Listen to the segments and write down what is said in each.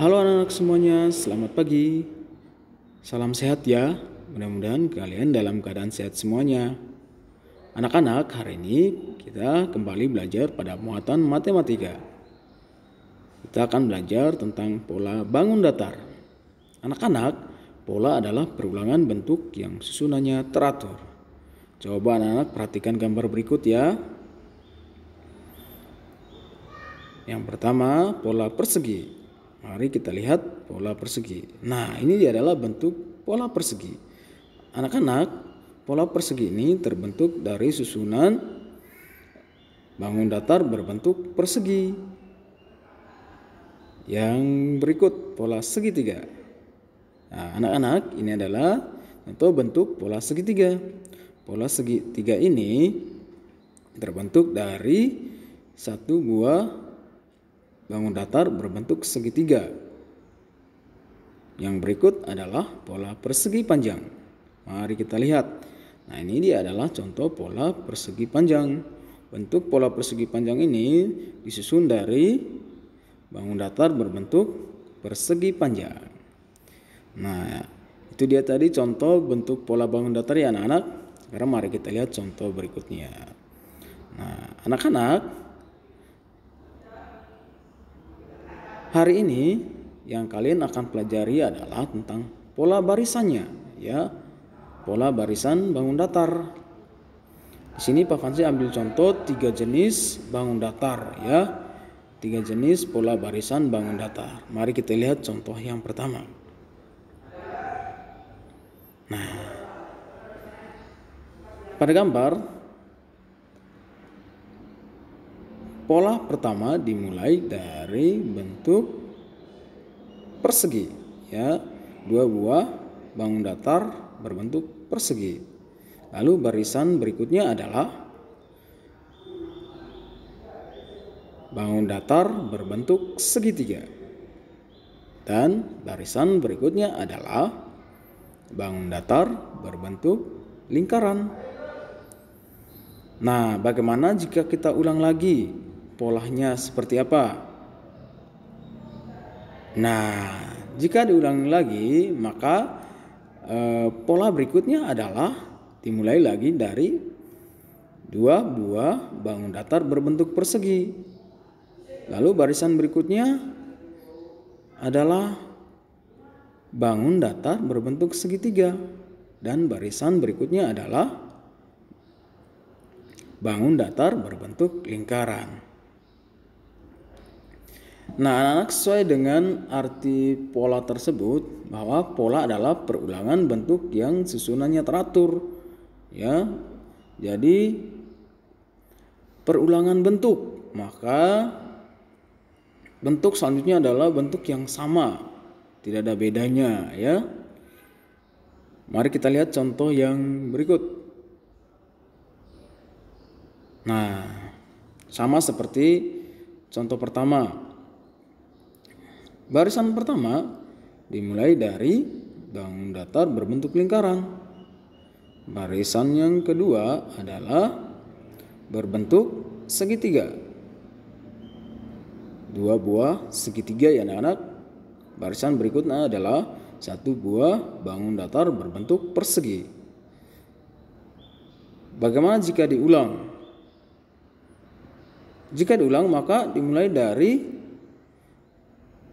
Halo anak-anak semuanya, selamat pagi. Salam sehat ya. Mudah-mudahan kalian dalam keadaan sehat semuanya. Anak-anak, hari ini kita kembali belajar pada muatan matematika. Kita akan belajar tentang pola bangun datar. Anak-anak, pola adalah perulangan bentuk yang susunannya teratur. Coba anak-anak perhatikan gambar berikut ya. Yang pertama, pola persegi. Mari kita lihat pola persegi. Nah, ini dia adalah bentuk pola persegi. Anak-anak, pola persegi ini terbentuk dari susunan bangun datar berbentuk persegi. Yang berikut pola segitiga. Nah, anak-anak, ini adalah contoh bentuk pola segitiga. Pola segitiga ini terbentuk dari satu buah bangun datar berbentuk segitiga. Yang berikut adalah pola persegi panjang. Mari kita lihat. Nah, ini dia adalah contoh pola persegi panjang. Bentuk pola persegi panjang ini disusun dari bangun datar berbentuk persegi panjang. Nah, itu dia tadi contoh bentuk pola bangun datar ya anak-anak. Sekarang mari kita lihat contoh berikutnya. Nah, anak-anak, hari ini yang kalian akan pelajari adalah tentang pola barisannya, ya. Pola barisan bangun datar. Di sini Pak Fansi ambil contoh 3 jenis bangun datar, ya. 3 jenis pola barisan bangun datar. Mari kita lihat contoh yang pertama. Nah, pada gambar pola pertama dimulai dari bentuk persegi, ya, 2 buah bangun datar berbentuk persegi. Lalu barisan berikutnya adalah bangun datar berbentuk segitiga. Dan barisan berikutnya adalah bangun datar berbentuk lingkaran. Nah, bagaimana jika kita ulang lagi? Polanya seperti apa? Nah, jika diulangi lagi, maka pola berikutnya adalah dimulai lagi dari 2 buah bangun datar berbentuk persegi. Lalu barisan berikutnya adalah bangun datar berbentuk segitiga. Dan barisan berikutnya adalah bangun datar berbentuk lingkaran. Nah, anak-anak, sesuai dengan arti pola tersebut, bahwa pola adalah perulangan bentuk yang susunannya teratur, ya. Jadi perulangan bentuk, maka bentuk selanjutnya adalah bentuk yang sama, tidak ada bedanya, ya. Mari kita lihat contoh yang berikut. Nah, sama seperti contoh pertama. Barisan pertama dimulai dari bangun datar berbentuk lingkaran. Barisan yang kedua adalah berbentuk segitiga. 2 buah segitiga ya anak-anak. Barisan berikutnya adalah 1 buah bangun datar berbentuk persegi. Bagaimana jika diulang? Jika diulang maka dimulai dari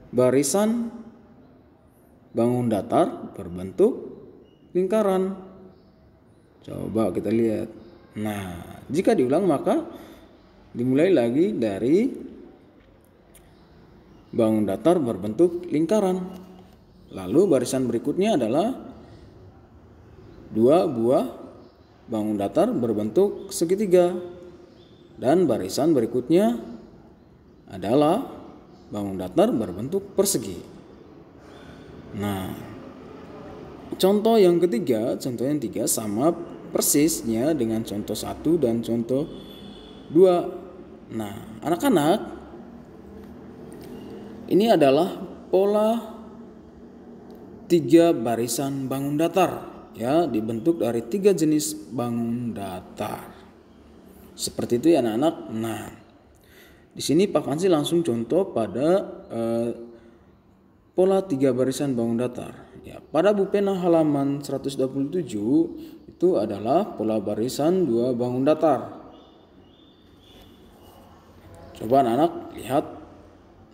barisan bangun datar berbentuk lingkaran. Coba kita lihat. Nah, jika diulang maka dimulai lagi dari bangun datar berbentuk lingkaran. Lalu barisan berikutnya adalah 2 buah bangun datar berbentuk segitiga. Dan barisan berikutnya adalah bangun datar berbentuk persegi. Nah, contoh yang ketiga sama persisnya dengan contoh 1 dan contoh 2. Nah, anak-anak, ini adalah pola 3 barisan bangun datar, ya, dibentuk dari 3 jenis bangun datar. Seperti itu ya anak-anak. Nah, di sini Pak Fansi langsung contoh pada pola 3 barisan bangun datar. Ya, pada buku pena halaman 127 itu adalah pola barisan 2 bangun datar. Coba anak-anak lihat,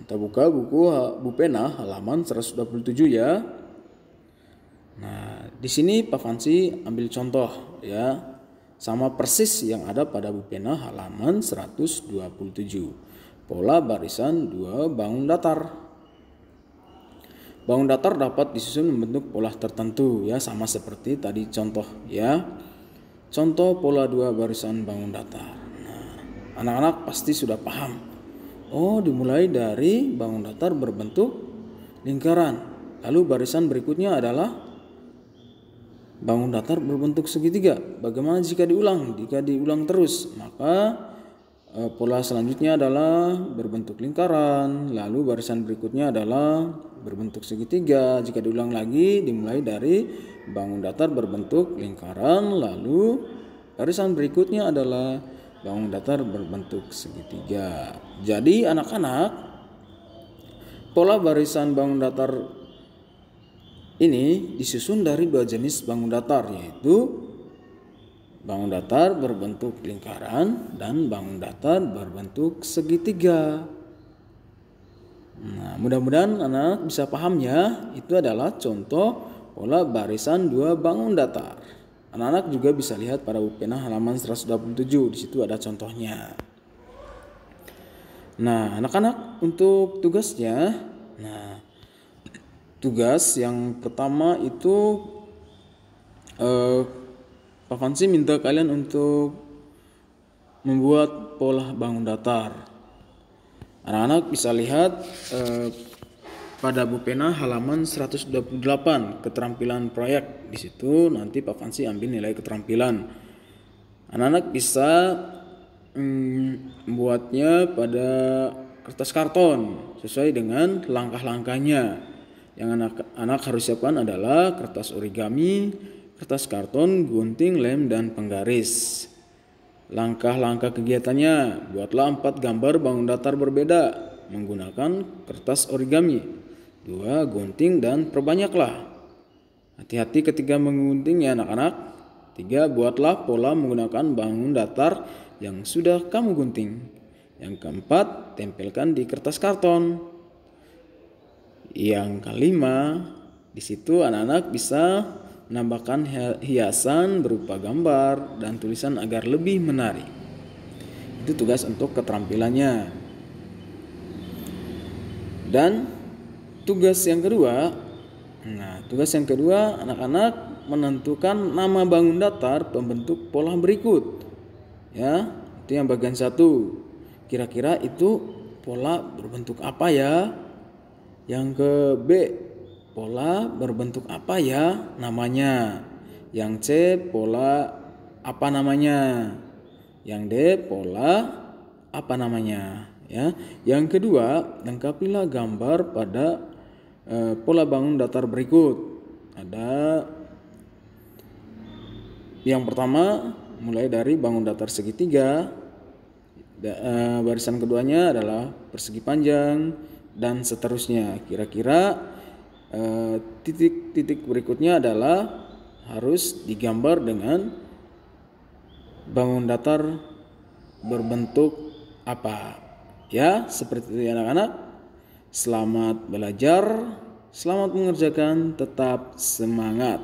kita buka buku pena halaman 127 ya. Nah, di sini Pak Fansi ambil contoh ya, sama persis yang ada pada buku pena halaman 127. Pola barisan 2 bangun datar. Bangun datar dapat disusun membentuk pola tertentu ya, sama seperti tadi contoh ya. Contoh pola 2 barisan bangun datar. Nah, anak-anak pasti sudah paham. Oh, dimulai dari bangun datar berbentuk lingkaran. Lalu barisan berikutnya adalah bangun datar berbentuk segitiga. Bagaimana jika diulang? Jika diulang terus, maka pola selanjutnya adalah berbentuk lingkaran, lalu barisan berikutnya adalah berbentuk segitiga. Jika diulang lagi, dimulai dari bangun datar berbentuk lingkaran, lalu barisan berikutnya adalah bangun datar berbentuk segitiga. Jadi anak-anak, pola barisan bangun datar ini disusun dari 2 jenis bangun datar, yaitu bangun datar berbentuk lingkaran dan bangun datar berbentuk segitiga. Nah, mudah-mudahan anak bisa paham ya. Itu adalah contoh pola barisan 2 bangun datar. Anak-anak juga bisa lihat pada buku pena halaman 127. Di situ ada contohnya. Nah, anak-anak untuk tugasnya. Nah, tugas yang pertama itu Pak Fansi minta kalian untuk membuat pola bangun datar. Anak-anak bisa lihat pada buku pena halaman 128 keterampilan proyek. Di situ nanti Pak Fansi ambil nilai keterampilan. Anak-anak bisa membuatnya pada kertas karton sesuai dengan langkah-langkahnya. Yang anak-anak harus siapkan adalah kertas origami, kertas karton, gunting, lem, dan penggaris. Langkah-langkah kegiatannya, buatlah 4 gambar bangun datar berbeda menggunakan kertas origami. 2 gunting dan perbanyaklah. Hati-hati ketika menggunting ya anak-anak. 3 buatlah pola menggunakan bangun datar yang sudah kamu gunting. Yang keempat, tempelkan di kertas karton. Yang kelima, di situ anak-anak bisa menambahkan hiasan berupa gambar dan tulisan agar lebih menarik. Itu tugas untuk keterampilannya. Dan tugas yang kedua, anak-anak menentukan nama bangun datar pembentuk pola berikut. Ya, itu yang bagian 1. Kira-kira itu pola berbentuk apa ya? Yang ke B, pola berbentuk apa ya namanya? Yang C, pola apa namanya? Yang D, pola apa namanya? Ya. Yang kedua, lengkapilah gambar pada pola bangun datar berikut. Ada yang pertama, mulai dari bangun datar segitiga. Barisan keduanya adalah persegi panjang dan seterusnya. Kira-kira titik-titik berikutnya adalah harus digambar dengan bangun datar berbentuk apa. Ya, seperti itu anak-anak. Selamat belajar, selamat mengerjakan, tetap semangat.